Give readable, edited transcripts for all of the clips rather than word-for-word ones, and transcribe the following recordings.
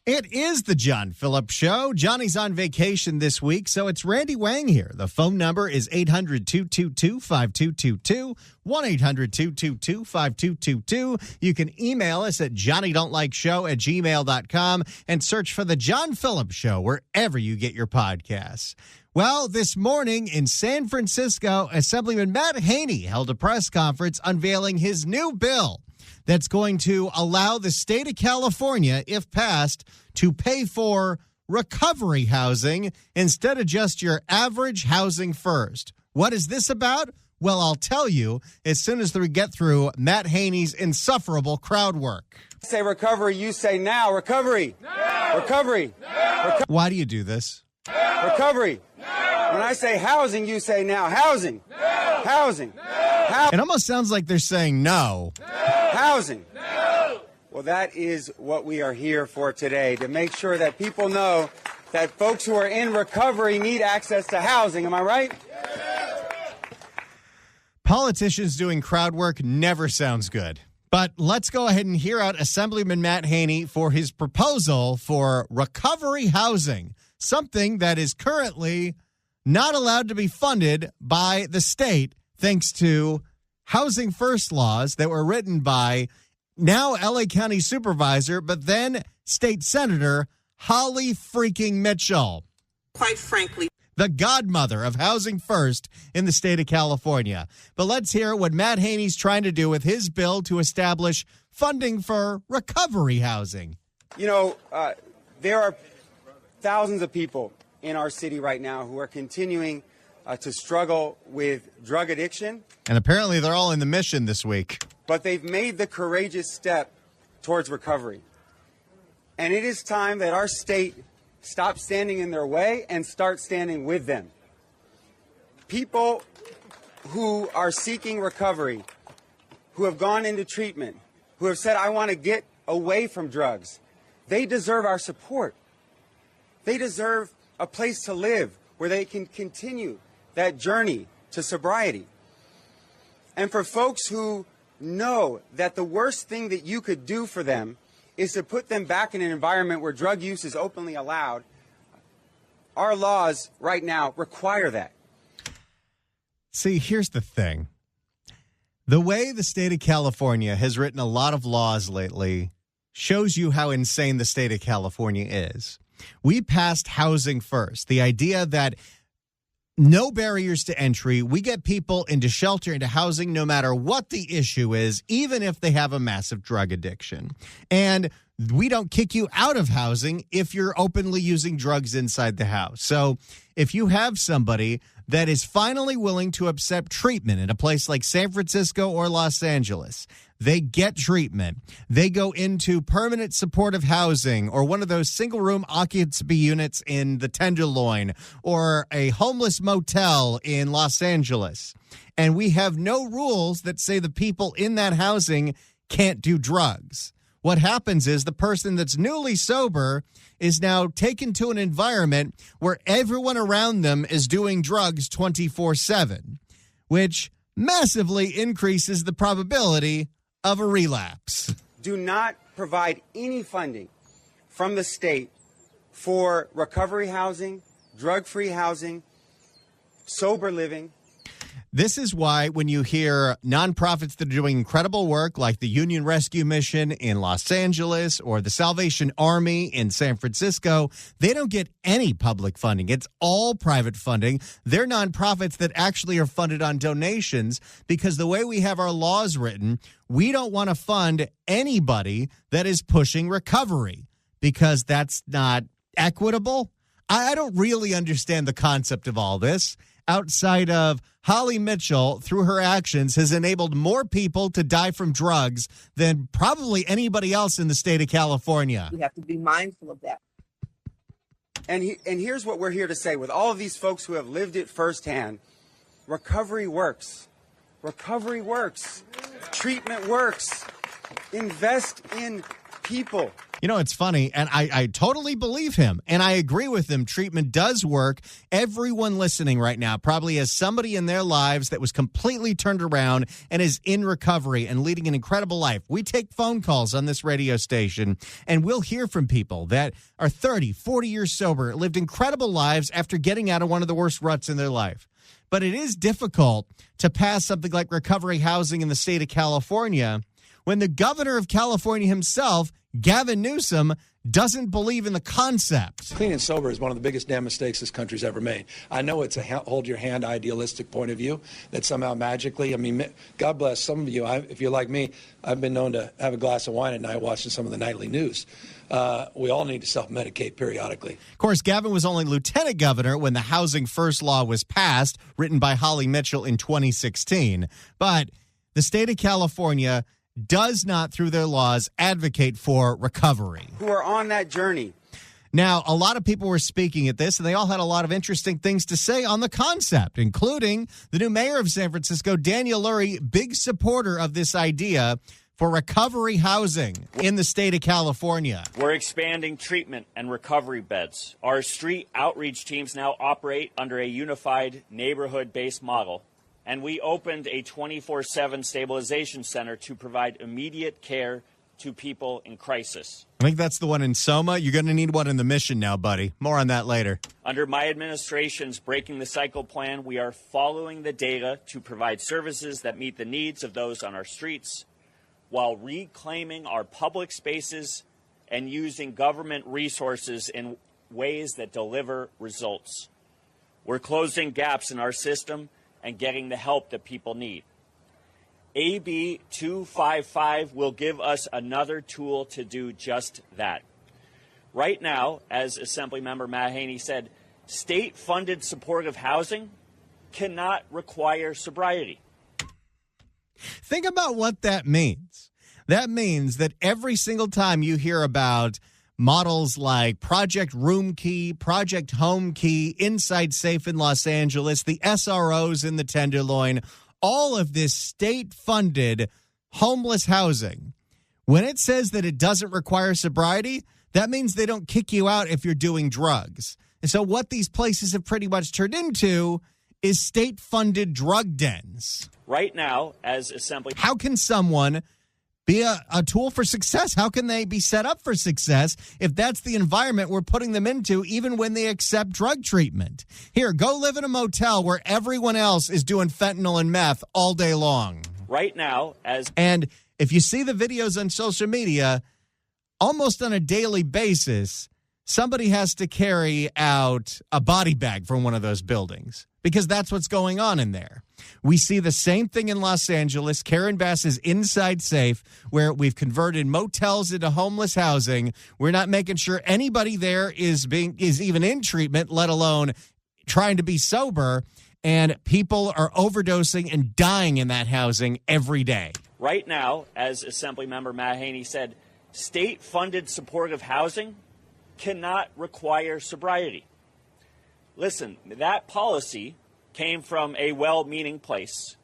It is the John Phillips Show. Johnny's on vacation this week, so it's Randy Wang here. The phone number is 800-222-5222, 1-800-222-5222. You can email us at johnnydon'tlikeshow@gmail.com and search for the John Phillips Show wherever you get your podcasts. Well, this morning in San Francisco, Assemblyman Matt Haney held a press conference unveiling his new bill that's going to allow the state of California, if passed, to pay for recovery housing instead of just your average housing first. What is this about? Well, I'll tell you as soon as we get through Matt Haney's insufferable crowd work. Say recovery, you say now. Recovery. No. Recovery. No. Why do you do this? Recovery. No. When I say housing, you say now. Housing. No. Housing. No. It almost sounds like they're saying no. Housing. No. Well, that is what we are here for today, to make sure that people know that folks who are in recovery need access to housing. Am I right? Politicians doing crowd work never sounds good. But let's go ahead and hear out Assemblyman Matt Haney for his proposal for recovery housing, something that is currently not allowed to be funded by the state thanks to Housing First laws that were written by now LA County Supervisor, but then State Senator Holly freaking Mitchell. Quite frankly, the godmother of Housing First in the state of California. But let's hear what Matt Haney's trying to do with his bill to establish funding for recovery housing. You know, there are thousands of people in our city right now who are continuing to struggle with drug addiction. And apparently they're all in the mission this week. But they've made the courageous step towards recovery. And it is time that our state stop standing in their way and start standing with them. People who are seeking recovery, who have gone into treatment, who have said, I want to get away from drugs, they deserve our support. They deserve a place to live where they can continue that journey to sobriety. And for folks who know that the worst thing that you could do for them is to put them back in an environment where drug use is openly allowed, our laws right now require that. See, here's the thing. The way the state of California has written a lot of laws lately shows you how insane the state of California is. We passed Housing First, the idea that no barriers to entry. We get people into shelter, into housing, no matter what the issue is, even if they have a massive drug addiction. And we don't kick you out of housing if you're openly using drugs inside the house. So if you have somebody that is finally willing to accept treatment in a place like San Francisco or Los Angeles, they get treatment. They go into permanent supportive housing or one of those single-room occupancy units in the Tenderloin or a homeless motel in Los Angeles. And we have no rules that say the people in that housing can't do drugs. What happens is the person that's newly sober is now taken to an environment where everyone around them is doing drugs 24/7, which massively increases the probability of a relapse. Do not provide any funding from the state for recovery housing, drug-free housing, sober living. This is why when you hear nonprofits that are doing incredible work like the Union Rescue Mission in Los Angeles or the Salvation Army in San Francisco, they don't get any public funding. It's all private funding. They're nonprofits that actually are funded on donations because the way we have our laws written, we don't want to fund anybody that is pushing recovery because that's not equitable. I don't really understand the concept of all this. Outside of Holly Mitchell, through her actions, has enabled more people to die from drugs than probably anybody else in the state of California. We have to be mindful of that. And here's what we're here to say. With all of these folks who have lived it firsthand, recovery works. Recovery works. Treatment works. Invest in people. You know, it's funny, and I totally believe him, and I agree with him. Treatment does work. Everyone listening right now probably has somebody in their lives that was completely turned around and is in recovery and leading an incredible life. We take phone calls on this radio station, and we'll hear from people that are 30, 40 years sober, lived incredible lives after getting out of one of the worst ruts in their life. But it is difficult to pass something like recovery housing in the state of California when the governor of California himself, Gavin Newsom, doesn't believe in the concept. Clean and sober is one of the biggest damn mistakes this country's ever made. I know it's a hold-your-hand idealistic point of view that somehow magically, I mean, God bless some of you. If you're like me, I've been known to have a glass of wine at night watching some of the nightly news. We all need to self-medicate periodically. Of course, Gavin was only lieutenant governor when the Housing First law was passed, written by Holly Mitchell in 2016. But the state of California does not, through their laws, advocate for recovery. Who are on that journey. Now, a lot of people were speaking at this, and they all had a lot of interesting things to say on the concept, including the new mayor of San Francisco, Daniel Lurie, big supporter of this idea for recovery housing in the state of California. We're expanding treatment and recovery beds. Our street outreach teams now operate under a unified neighborhood-based model. And we opened a 24/7 stabilization center to provide immediate care to people in crisis. I think that's the one in Soma. You're going to need one in the Mission now, buddy. More on that later. Under my administration's Breaking the Cycle plan, we are following the data to provide services that meet the needs of those on our streets while reclaiming our public spaces and using government resources in ways that deliver results. We're closing gaps in our system and getting the help that people need. AB 255 will give us another tool to do just that. Right now, as Assemblymember Matt Haney said, state-funded supportive housing cannot require sobriety. Think about what that means. That means that every single time you hear about models like Project Room Key, Project Home Key, Inside Safe in Los Angeles, the SROs in the Tenderloin, all of this state-funded homeless housing, when it says that it doesn't require sobriety, that means they don't kick you out if you're doing drugs. And so what these places have pretty much turned into is state-funded drug dens. Right now, as Assembly... How can someone be a tool for success? How can they be set up for success if that's the environment we're putting them into, even when they accept drug treatment? Here, go live in a motel where everyone else is doing fentanyl and meth all day long. Right now, as... And if you see the videos on social media, almost on a daily basis, somebody has to carry out a body bag from one of those buildings because that's what's going on in there. We see the same thing in Los Angeles. Karen Bass's Inside Safe, where we've converted motels into homeless housing. We're not making sure anybody there is even in treatment, let alone trying to be sober. And people are overdosing and dying in that housing every day. Right now, as Assemblymember Matt Haney said, state-funded supportive housing cannot require sobriety. Listen, that policy came from a well-meaning place,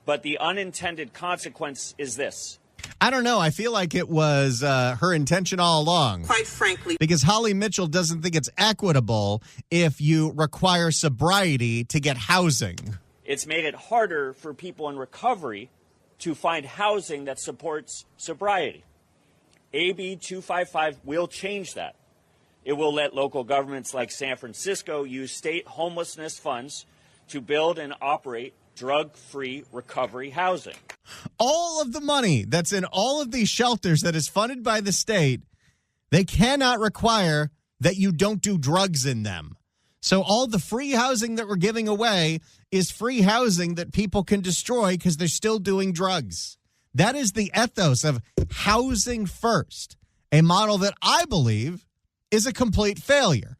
but the unintended consequence is this. I don't know. I feel like it was her intention all along. Quite frankly. Because Holly Mitchell doesn't think it's equitable if you require sobriety to get housing. It's made it harder for people in recovery to find housing that supports sobriety. AB 255 will change that. It will let local governments like San Francisco use state homelessness funds to build and operate drug-free recovery housing. All of the money that's in all of these shelters that is funded by the state, they cannot require that you don't do drugs in them. So all the free housing that we're giving away is free housing that people can destroy because they're still doing drugs. That is the ethos of housing first, a model that I believe is a complete failure.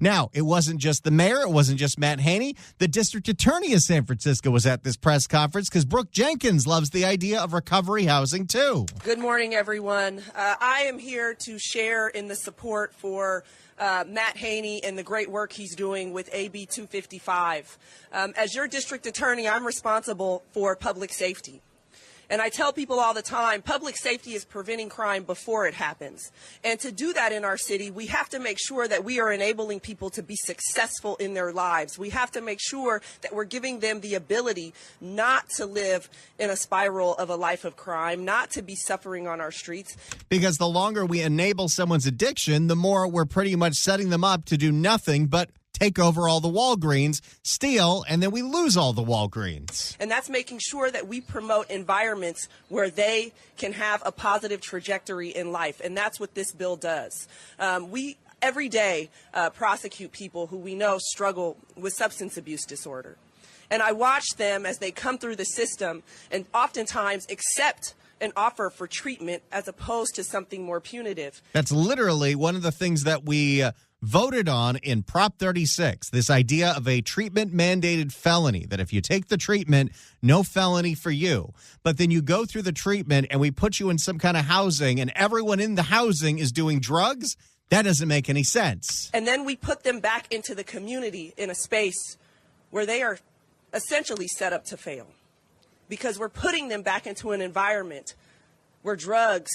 Now, it wasn't just the mayor. It wasn't just Matt Haney. The district attorney of San Francisco was at this press conference because Brooke Jenkins loves the idea of recovery housing, too. Good morning, everyone. I am here to share in the support for Matt Haney and the great work he's doing with AB 255. As your district attorney, I'm responsible for public safety. And I tell people all the time, public safety is preventing crime before it happens. And to do that in our city, we have to make sure that we are enabling people to be successful in their lives. We have to make sure that we're giving them the ability not to live in a spiral of a life of crime, not to be suffering on our streets. Because the longer we enable someone's addiction, the more we're pretty much setting them up to do nothing but take over all the Walgreens, steal, and then we lose all the Walgreens. And that's making sure that we promote environments where they can have a positive trajectory in life. And that's what this bill does. We every day prosecute people who we know struggle with substance abuse disorder. And I watch them as they come through the system and oftentimes accept an offer for treatment as opposed to something more punitive. That's literally one of the things that we voted on in Prop 36, this idea of a treatment-mandated felony, that if you take the treatment, no felony for you. But then you go through the treatment and we put you in some kind of housing and everyone in the housing is doing drugs? That doesn't make any sense. And then we put them back into the community in a space where they are essentially set up to fail, because we're putting them back into an environment where drugs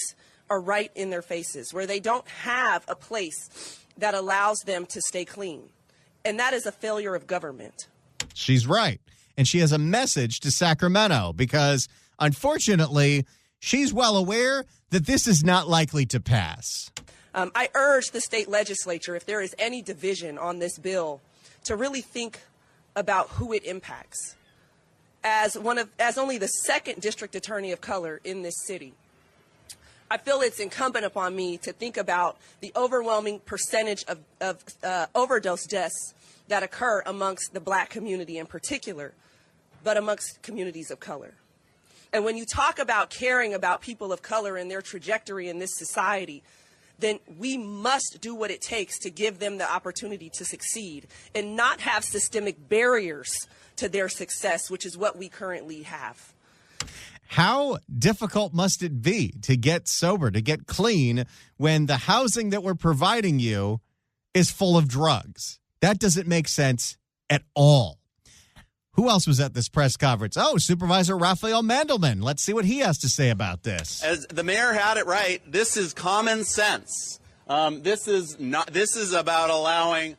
are right in their faces, where they don't have a place that allows them to stay clean. And that is a failure of government. She's right. And she has a message to Sacramento because, unfortunately, she's well aware that this is not likely to pass. I urge the state legislature, if there is any division on this bill, to really think about who it impacts. As only the second district attorney of color in this city, I feel it's incumbent upon me to think about the overwhelming percentage of overdose deaths that occur amongst the black community in particular, but amongst communities of color. And when you talk about caring about people of color and their trajectory in this society, then we must do what it takes to give them the opportunity to succeed and not have systemic barriers to their success, which is what we currently have. How difficult must it be to get sober, to get clean, when the housing that we're providing you is full of drugs? That doesn't make sense at all. Who else was at this press conference? Oh, Supervisor Raphael Mandelman. Let's see what he has to say about this. As the mayor had it right, this is common sense. This is about allowing,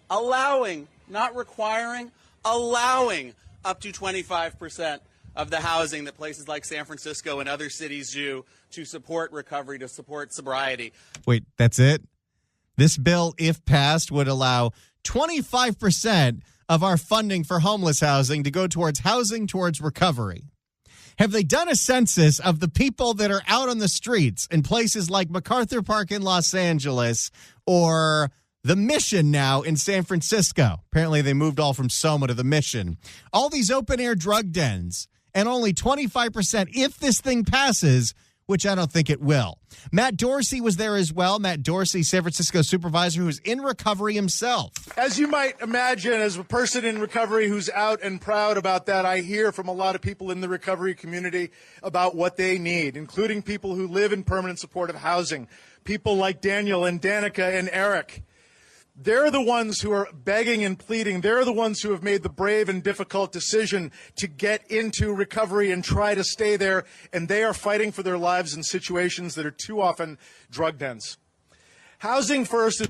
not requiring, allowing up to 25% of the housing that places like San Francisco and other cities do to support recovery, to support sobriety. Wait, that's it? This bill, if passed, would allow 25% of our funding for homeless housing to go towards housing, towards recovery. Have they done a census of the people that are out on the streets in places like MacArthur Park in Los Angeles or the Mission now in San Francisco? Apparently they moved all from Soma to the Mission. All these open-air drug dens. And only 25% if this thing passes, which I don't think it will. Matt Dorsey was there as well. Matt Dorsey, San Francisco supervisor, who's in recovery himself. As you might imagine, as a person in recovery who's out and proud about that, I hear from a lot of people in the recovery community about what they need, including people who live in permanent supportive housing, people like Daniel and Danica and Eric. They're the ones who are begging and pleading. They're the ones who have made the brave and difficult decision to get into recovery and try to stay there, and they are fighting for their lives in situations that are too often drug dens. Housing first.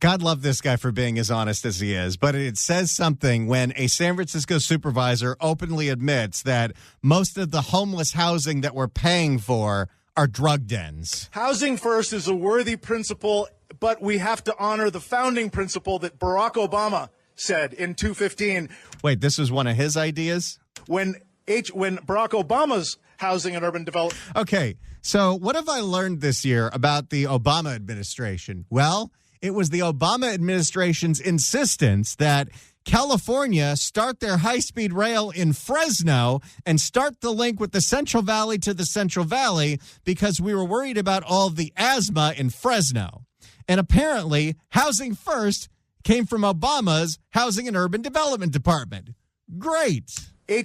God love this guy for being as honest as he is, but it says something when a San Francisco supervisor openly admits that most of the homeless housing that we're paying for are drug dens. Housing first is a worthy principle, but we have to honor the founding principle that Barack Obama said in 2015. Wait, this was one of his ideas? When Barack Obama's housing and urban development. Okay, so what have I learned this year about the Obama administration? Well, it was the Obama administration's insistence that California start their high-speed rail in Fresno and start the link with the Central Valley to the Central Valley because we were worried about all of the asthma in Fresno. And apparently, Housing First came from Obama's Housing and Urban Development Department. Great.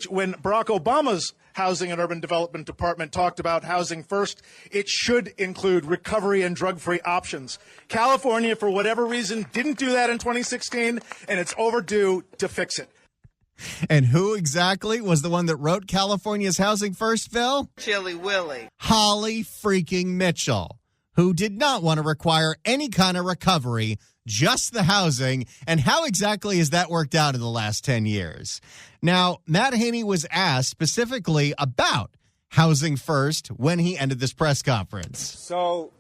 When Barack Obama's Housing and Urban Development Department talked about Housing First, it should include recovery and drug-free options. California, for whatever reason, didn't do that in 2016, and it's overdue to fix it. And who exactly was the one that wrote California's Housing First bill? Chilly Willy. Holly freaking Mitchell, who did not want to require any kind of recovery, just the housing. And how exactly has that worked out in the last 10 years? Now, Matt Haney was asked specifically about Housing First when he ended this press conference. So,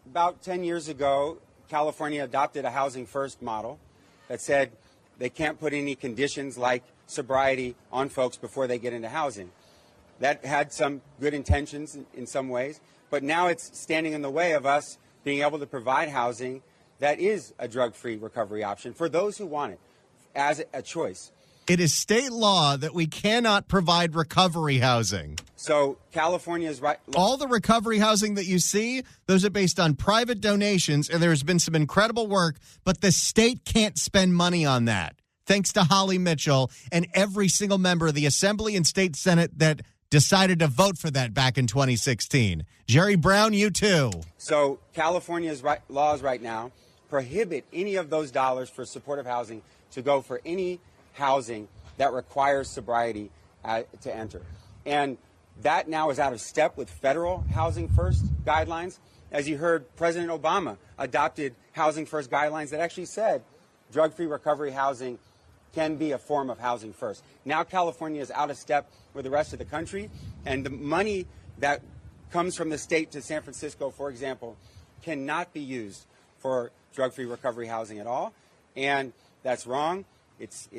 about 10 years ago, California adopted a Housing First model that said they can't put any conditions like sobriety on folks before they get into housing. That had some good intentions in some ways, but now it's standing in the way of us being able to provide housing that is a drug-free recovery option for those who want it as a choice. It is state law that we cannot provide recovery housing. So California's right. All the recovery housing that you see, those are based on private donations, and there's been some incredible work, but the state can't spend money on that. Thanks to Holly Mitchell and every single member of the Assembly and State Senate that decided to vote for that back in 2016. Jerry Brown, you too. So California's laws right now prohibit any of those dollars for supportive housing to go for any housing that requires sobriety to enter. And that now is out of step with federal Housing First guidelines. As you heard, President Obama adopted Housing First guidelines that actually said drug-free recovery housing can be a form of Housing First. Now California is out of step with the rest of the country, and the money that comes from the state to San Francisco, for example, cannot be used for drug-free recovery housing at all. And that's wrong. It's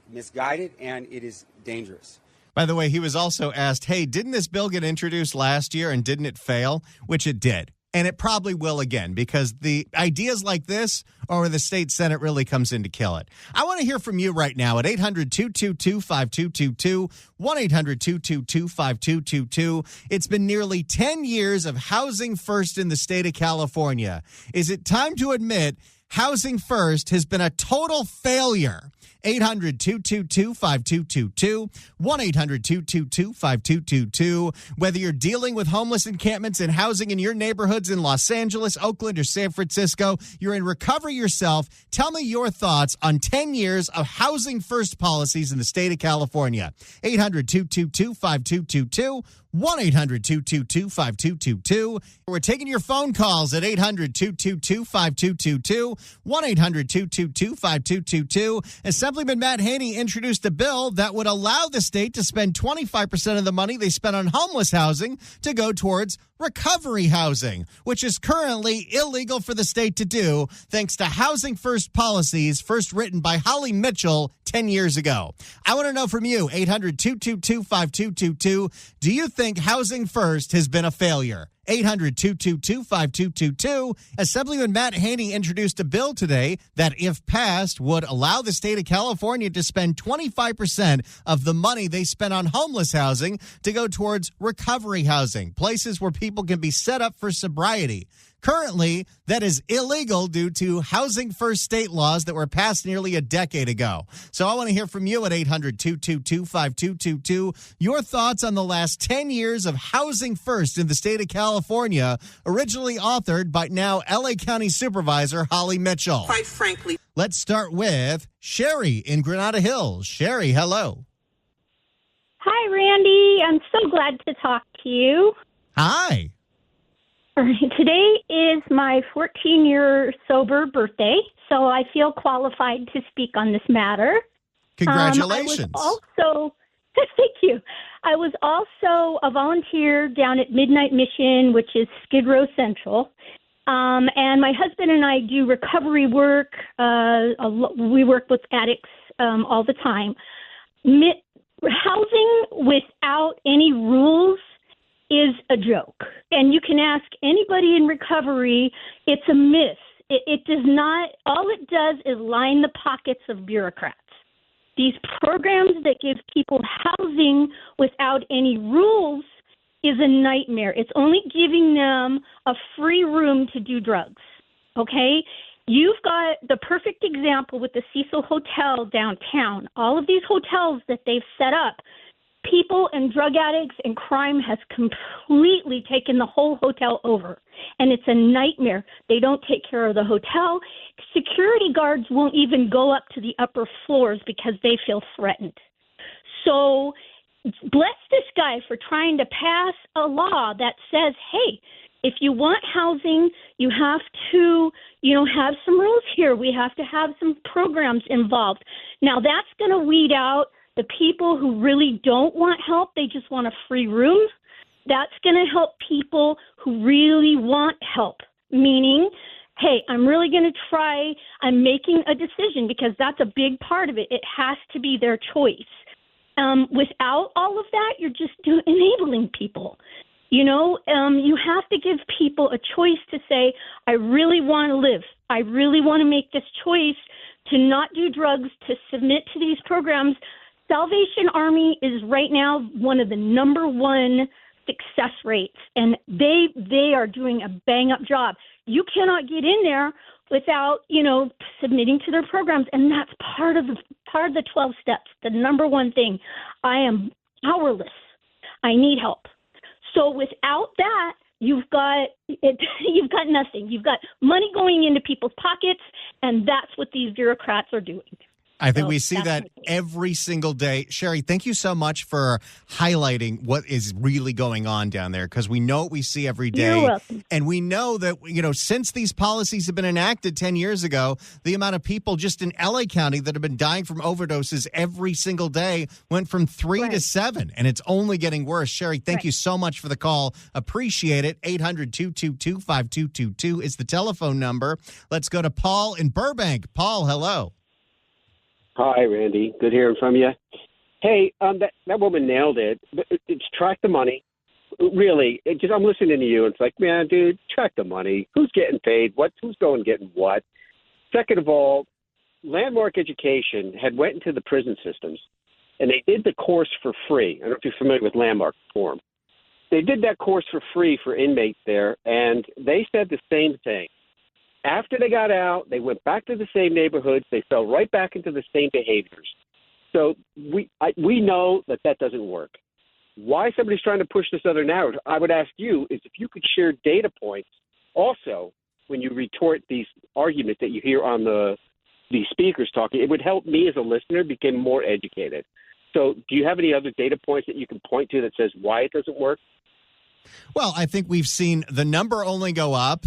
misguided, and it is dangerous. By the way, he was also asked, hey, didn't this bill get introduced last year and didn't it fail? Which it did. And it probably will again, because the ideas like this are where the state Senate really comes in to kill it. I want to hear from you right now at 800-222-5222, 1-800-222-5222. It's been nearly 10 years of Housing First in the state of California. Is it time to admit Housing First has been a total failure? 800-222-5222, 1-800-222-5222. Whether you're dealing with homeless encampments and housing in your neighborhoods in Los Angeles, Oakland, or San Francisco, you're in recovery yourself. Tell me your thoughts on 10 years of Housing First policies in the state of California. 800-222-5222. 1-800-222-5222. We're taking your phone calls at 800-222-5222, 1-800-222-5222. Assemblyman Matt Haney introduced a bill that would allow the state to spend 25% of the money they spend on homeless housing to go towards recovery housing, which is currently illegal for the state to do thanks to Housing First policies first written by Holly Mitchell 10 years ago. I want to know from you, 800-222-5222, do you think Housing First has been a failure? 800-222-5222. Assemblyman Matt Haney introduced a bill today that, if passed, would allow the state of California to spend 25% of the money they spend on homeless housing to go towards recovery housing, places where people can be set up for sobriety. Currently, that is illegal due to Housing First state laws that were passed nearly a decade ago. So I want to hear from you at 800-222-5222. Your thoughts on the last 10 years of Housing First in the state of California, originally authored by now LA County Supervisor Holly Mitchell. Quite frankly. Let's start with Sherry in Granada Hills. Sherry, hello. Hi, Randy. I'm so glad to talk to you. Hi. Today is my 14-year sober birthday, so I feel qualified to speak on this matter. Congratulations. Thank you. I was also a volunteer down at Midnight Mission, which is Skid Row Central. And my husband and I do recovery work. We work with addicts all the time. Housing without any rules is a joke. And you can ask anybody in recovery, it's a myth. It does not, all it does is line the pockets of bureaucrats. These programs that give people housing without any rules is a nightmare. It's only giving them a free room to do drugs, okay? You've got the perfect example with the Cecil Hotel downtown. All of these hotels that they've set up, People and drug addicts and crime has completely taken the whole hotel over. And it's a nightmare. They don't take care of the hotel. Security guards won't even go up to the upper floors because they feel threatened. So bless this guy for trying to pass a law that says, hey, if you want housing, you have to, have some rules here. We have to have some programs involved. Now, that's going to weed out the people who really don't want help. They just want a free room. That's going to help people who really want help, meaning, hey, I'm really going to try. I'm making a decision, because that's a big part of it. It has to be their choice. Without all of that, you're just enabling people. You have to give people a choice to say, I really want to live. I really want to make this choice to not do drugs, to submit to these programs. Salvation Army is right now one of the number one success rates, and they are doing a bang-up job. You cannot get in there without, submitting to their programs, and that's part of the 12 steps. The number one thing, I am powerless. I need help. So without that, you've got nothing. You've got money going into people's pockets, and that's what these bureaucrats are doing. I think we see that every single day. Sherry, thank you so much for highlighting what is really going on down there, because we know what we see every day. You're welcome. And we know that, since these policies have been enacted 10 years ago, the amount of people just in LA County that have been dying from overdoses every single day went from 3 to 7, and it's only getting worse. Sherry, thank you so much for the call. Appreciate it. 800-222-5222 is the telephone number. Let's go to Paul in Burbank. Paul, hello. Hi, Randy. Good hearing from you. Hey, that woman nailed it. It's track the money. Really, I'm listening to you. It's like, man, dude, track the money. Who's getting paid? Who's going getting what? Second of all, Landmark Education had went into the prison systems, and they did the course for free. I don't know if you're familiar with Landmark Forum. They did that course for free for inmates there, and they said the same thing. After they got out, they went back to the same neighborhoods. They fell right back into the same behaviors. So we know that doesn't work. Why somebody's trying to push this other narrative, I would ask you, is if you could share data points also when you retort these arguments that you hear on these speakers talking. It would help me as a listener become more educated. So do you have any other data points that you can point to that says why it doesn't work? Well, I think we've seen the number only go up.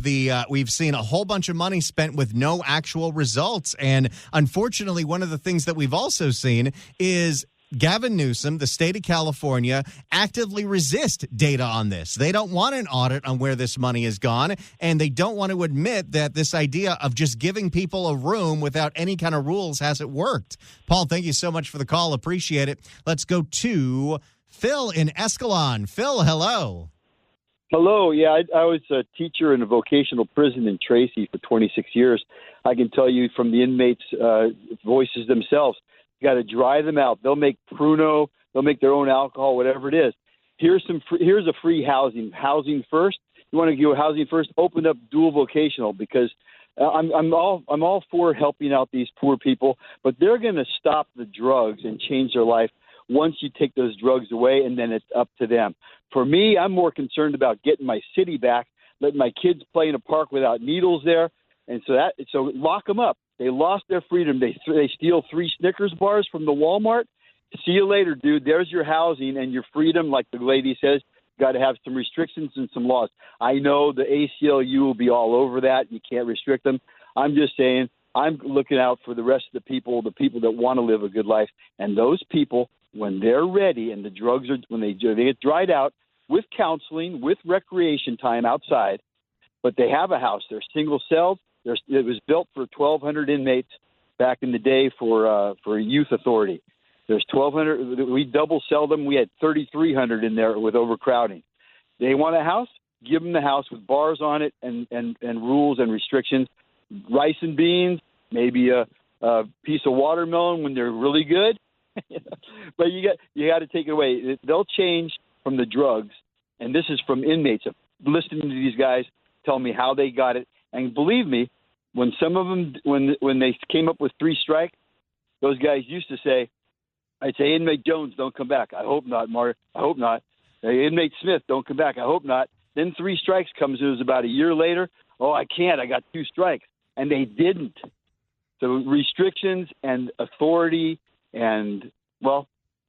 We've seen a whole bunch of money spent with no actual results. And unfortunately, one of the things that we've also seen is Gavin Newsom, the state of California, actively resist data on this. They don't want an audit on where this money has gone, and they don't want to admit that this idea of just giving people a room without any kind of rules hasn't worked. Paul, thank you so much for the call. Appreciate it. Let's go to Phil in Escalon. Phil, hello. Hello. Yeah, I was a teacher in a vocational prison in Tracy for 26 years. I can tell you from the inmates' voices themselves, you got to dry them out. They'll make Pruno. They'll make their own alcohol, whatever it is. Here's a free housing. Housing first. You want to go housing first? Open up dual vocational, because I'm all for helping out these poor people, but they're going to stop the drugs and change their life once you take those drugs away, and then it's up to them. For me, I'm more concerned about getting my city back, letting my kids play in a park without needles there, and so lock them up. They lost their freedom. They steal 3 Snickers bars from the Walmart. See you later, dude. There's your housing and your freedom, like the lady says. Got to have some restrictions and some laws. I know the ACLU will be all over that. You can't restrict them. I'm just saying I'm looking out for the rest of the people that want to live a good life, and those people, when they're ready and the drugs they get dried out with counseling, with recreation time outside, but they have a house. They're single-celled. It was built for 1,200 inmates back in the day for youth authority. There's 1,200. We double-sell them. We had 3,300 in there with overcrowding. They want a house? Give them the house with bars on it and rules and restrictions. Rice and beans, maybe a piece of watermelon when they're really good. But you got to take it away. They'll change from the drugs, and this is from inmates. Listening to these guys tell me how they got it, and believe me, when some of them when they came up with 3 strike, those guys used to say, I'd say inmate Jones, don't come back. I hope not, Mark. I hope not. Hey, inmate Smith, don't come back. I hope not. Then 3 strikes comes. It was about a year later. Oh, I can't. I got 2 strikes. And they didn't. So restrictions and authority and, well,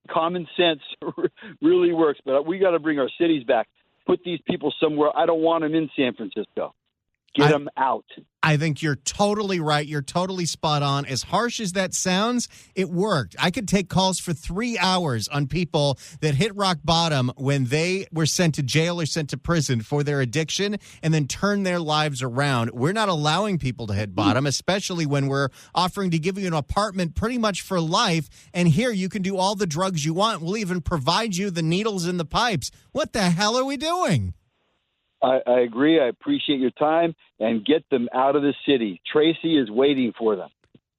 common sense really works. But we got to bring our cities back. Put these people somewhere. I don't want them in San Francisco. Get them out. I think you're totally right. You're totally spot on. As harsh as that sounds, it worked. I could take calls for 3 hours on people that hit rock bottom when they were sent to jail or sent to prison for their addiction and then turn their lives around. We're not allowing people to hit bottom, especially when we're offering to give you an apartment pretty much for life. And here you can do all the drugs you want. We'll even provide you the needles and the pipes. What the hell are we doing? I agree. I appreciate your time, and get them out of the city. Tracy is waiting for them.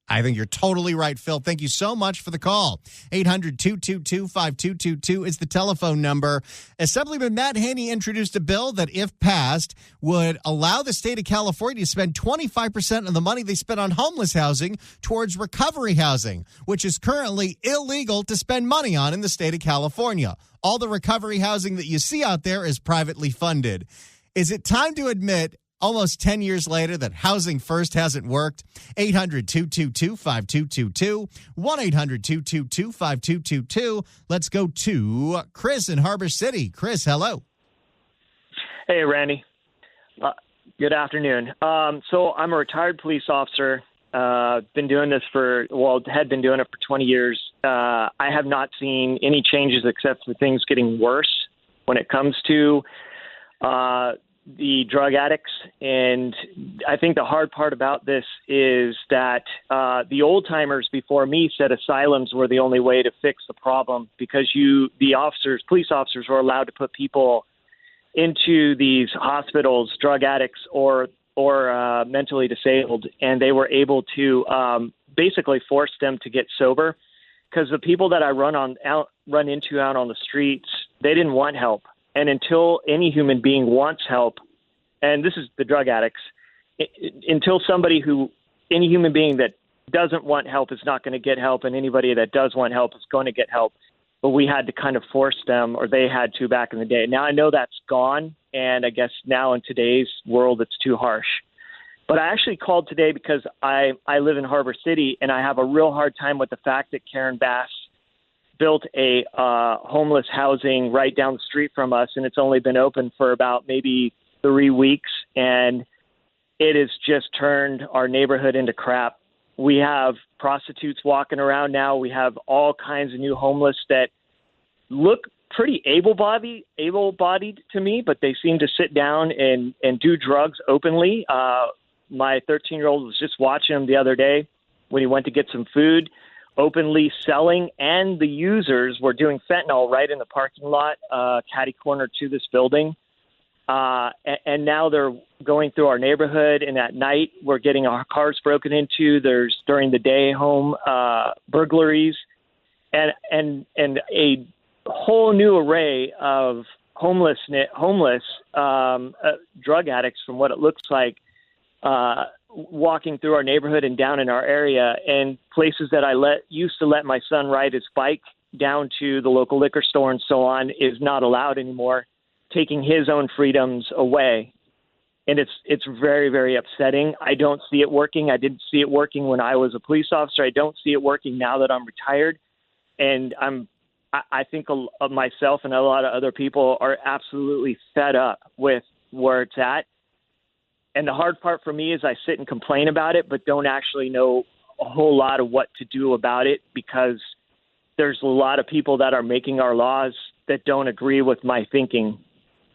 I think you're totally right, Phil. Thank you so much for the call. 800-222-5222 is the telephone number. Assemblyman Matt Haney introduced a bill that, if passed, would allow the state of California to spend 25% of the money they spend on homeless housing towards recovery housing, which is currently illegal to spend money on in the state of California. All the recovery housing that you see out there is privately funded. Is it time to admit, almost 10 years later, that Housing First hasn't worked? 800-222-5222, 1-800-222-5222. Let's go to Chris in Harbor City. Chris, hello. Hey, Randy. Good afternoon. So I'm a retired police officer. Been doing this had been doing it for 20 years. I have not seen any changes except for things getting worse when it comes to the drug addicts. And I think the hard part about this is that the old timers before me said asylums were the only way to fix the problem, because police officers were allowed to put people into these hospitals, drug addicts or mentally disabled, and they were able to basically force them to get sober. Because the people that I run into out on the streets, they didn't want help. And until any human being wants help, and this is the drug addicts, until any human being that doesn't want help is not going to get help, and anybody that does want help is going to get help. But we had to kind of force them, or they had to back in the day. Now I know that's gone, and I guess now in today's world it's too harsh. But I actually called today because I live in Harbor City, and I have a real hard time with the fact that Karen Bass built a homeless housing right down the street from us, and it's only been open for about maybe 3 weeks, and it has just turned our neighborhood into crap. We have prostitutes walking around now. We have all kinds of new homeless that look pretty able-bodied to me, but they seem to sit down and do drugs openly. My 13-year-old was just watching him the other day when he went to get some food, openly selling, and the users were doing fentanyl right in the parking lot, catty corner to this building. And now they're going through our neighborhood, and at night we're getting our cars broken into. There's during the day home burglaries, and a whole new array of homeless drug addicts, from what it looks like, walking through our neighborhood and down in our area, and places that I used to let my son ride his bike down to the local liquor store and so on is not allowed anymore, taking his own freedoms away. And it's very, very upsetting. I don't see it working. I didn't see it working when I was a police officer. I don't see it working now that I'm retired. And I think of myself and a lot of other people are absolutely fed up with where it's at. And the hard part for me is I sit and complain about it, but don't actually know a whole lot of what to do about it, because there's a lot of people that are making our laws that don't agree with my thinking.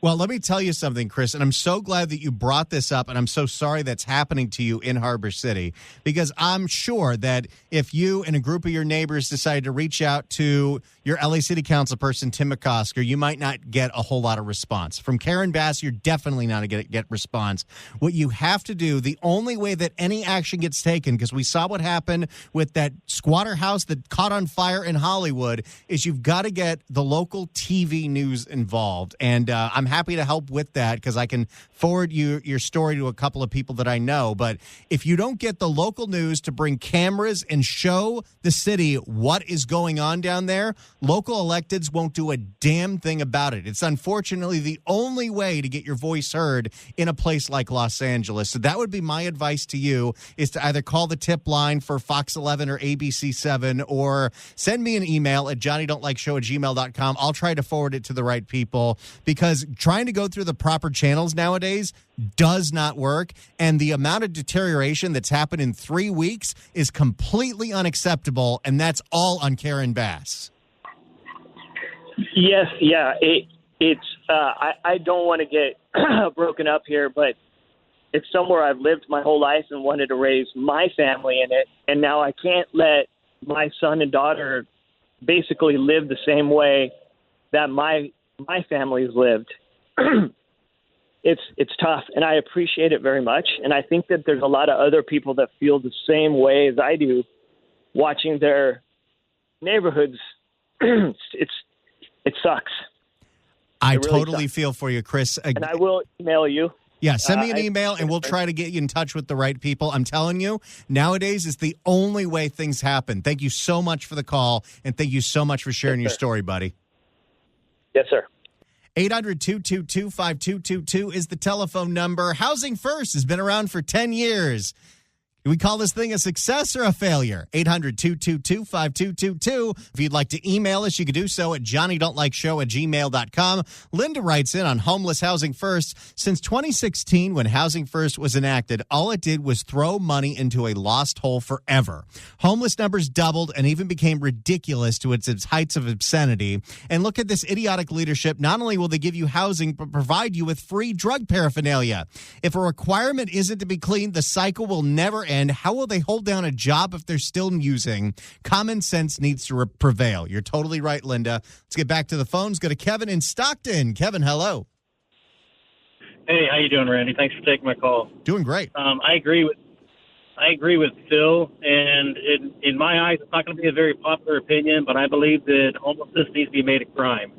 Well, let me tell you something, Chris, and I'm so glad that you brought this up, and I'm so sorry that's happening to you in Harbor City, because I'm sure that if you and a group of your neighbors decided to reach out to your LA City Council person, Tim McCosker, you might not get a whole lot of response. From Karen Bass, you're definitely not going to get response. What you have to do, the only way that any action gets taken, because we saw what happened with that squatter house that caught on fire in Hollywood, is you've got to get the local TV news involved. And I'm happy to help with that because I can forward your story to a couple of people that I know. But if you don't get the local news to bring cameras and show the city what is going on down there, local electeds won't do a damn thing about it. It's unfortunately the only way to get your voice heard in a place like Los Angeles. So that would be my advice to you, is to either call the tip line for Fox 11 or ABC 7 or send me an email at johnnydon'tlikeshow@gmail.com. I'll try to forward it to the right people, because trying to go through the proper channels nowadays does not work. And the amount of deterioration that's happened in 3 weeks is completely unacceptable. And that's all on Karen Bass. Yes, yeah. I don't want to get broken up here, but it's somewhere I've lived my whole life and wanted to raise my family in it. And now I can't let my son and daughter basically live the same way that my family's lived. It's tough, and I appreciate it very much. And I think that there's a lot of other people that feel the same way as I do, watching their neighborhoods. It sucks. I It really totally sucks. feel for you, Chris. And I will email you. Yeah, send me an email and we'll try to get you in touch with the right people. I'm telling you, nowadays is the only way things happen. Thank you so much for the call, and thank you so much for sharing your story, buddy. Yes, sir. 800-222-5222 is the telephone number. Housing First has been around for 10 years. Do we call this thing a success or a failure? 800-222-5222. If you'd like to email us, you can do so at johnnydon'tlikeshow@gmail.com. Linda writes in on Homeless Housing First. Since 2016, when Housing First was enacted, all it did was throw money into a lost hole forever. Homeless numbers doubled and even became ridiculous to its heights of obscenity. And look at this idiotic leadership. Not only will they give you housing, but provide you with free drug paraphernalia. If a requirement isn't to be clean, the cycle will never end. How will they hold down a job if they're still using? Common sense needs to prevail. You're totally right, Linda. Let's get back to the phones. Go to Kevin in Stockton. Kevin, hello. Hey, how you doing, Randy? Thanks for taking my call. Doing great. I agree with Phil, and in my eyes, it's not going to be a very popular opinion, but I believe that homelessness needs to be made a crime.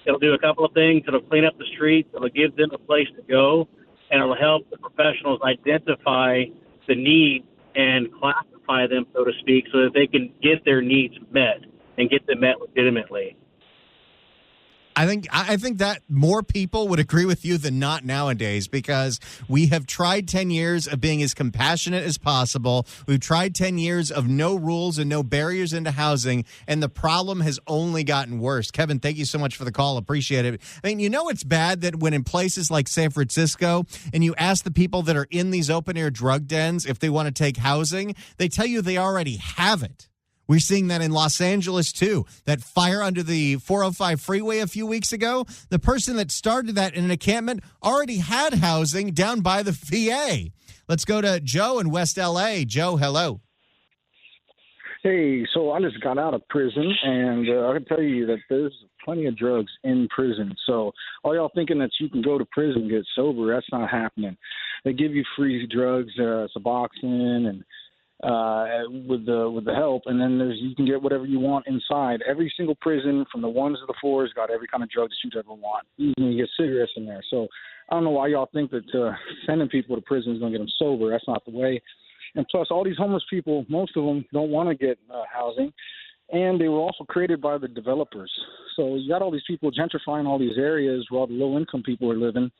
It'll do a couple of things. It'll clean up the streets. It'll give them a place to go, and it'll help the professionals identify the need and classify them, so to speak, so that they can get their needs met and get them met legitimately. I think that more people would agree with you than not nowadays, because we have tried 10 years of being as compassionate as possible. We've tried 10 years of no rules and no barriers into housing, and the problem has only gotten worse. Kevin, thank you so much for the call. Appreciate it. I mean, you know, it's bad that when in places like San Francisco and you ask the people that are in these open-air drug dens if they want to take housing, they tell you they already have it. We're seeing that in Los Angeles, too. That fire under the 405 freeway a few weeks ago, the person that started that in an encampment already had housing down by the VA. Let's go to Joe in West L.A. Joe, hello. Hey, so I just got out of prison, and I can tell you that there's plenty of drugs in prison. So all y'all thinking that you can go to prison and get sober, that's not happening. They give you free drugs, Suboxone, and with the help, and then you can get whatever you want inside. Every single prison, from the 1s to the 4s, got every kind of drug that you'd ever want. Even you get cigarettes in there. So I don't know why y'all think that sending people to prison is going to get them sober. That's not the way. And plus, all these homeless people, most of them don't want to get housing, and they were also created by the developers. So you got all these people gentrifying all these areas where all the low-income people are living,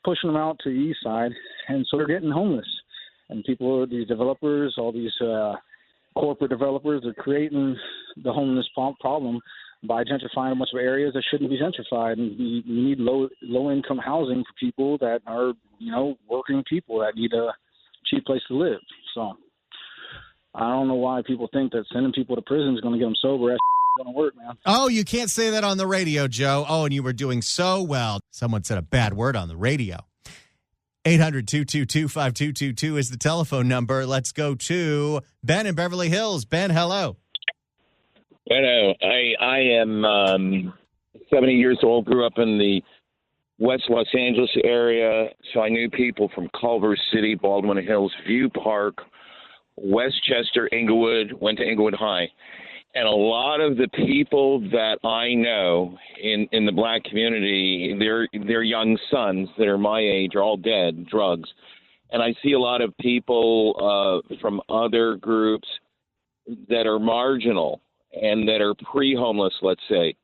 pushing them out to the east side, and so they're getting homeless. And people, these developers, all these corporate developers, are creating the homeless problem by gentrifying a bunch of areas that shouldn't be gentrified. And we need low income housing for people that are, working people that need a cheap place to live. So I don't know why people think that sending people to prison is going to get them sober. That's going to work, man. Oh, you can't say that on the radio, Joe. Oh, and you were doing so well. Someone said a bad word on the radio. 800-222-5222 is the telephone number. Let's go to Ben in Beverly Hills. Ben, hello. Hello. I am 70 years old, grew up in the West Los Angeles area, so I knew people from Culver City, Baldwin Hills, View Park, Westchester, Inglewood, went to Inglewood High. And a lot of the people that I know in the black community, their young sons that are my age are all dead, drugs. And I see a lot of people from other groups that are marginal and that are pre-homeless, let's say.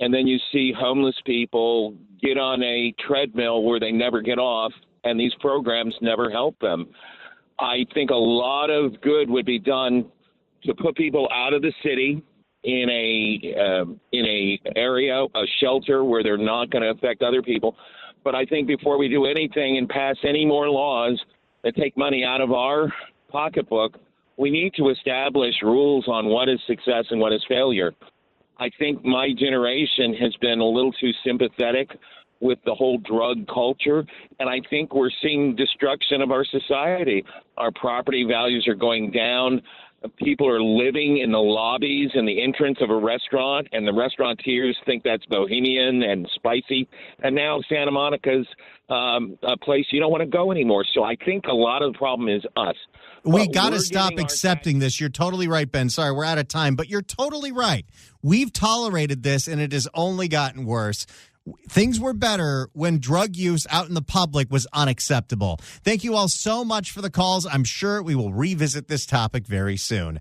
And then you see homeless people get on a treadmill where they never get off, and these programs never help them. I think a lot of good would be done to put people out of the city in a area, a shelter where they're not going to affect other people. But I think before we do anything and pass any more laws that take money out of our pocketbook, we need to establish rules on what is success and what is failure. I think my generation has been a little too sympathetic with the whole drug culture, and I think we're seeing destruction of our society. Our property values are going down. People are living in the lobbies and the entrance of a restaurant, and the restaurateurs think that's bohemian and spicy. And now Santa Monica's a place you don't want to go anymore. So I think a lot of the problem is us. We got to stop accepting this. You're totally right, Ben. Sorry, we're out of time, but you're totally right. We've tolerated this, and it has only gotten worse. Things were better when drug use out in the public was unacceptable. Thank you all so much for the calls. I'm sure we will revisit this topic very soon.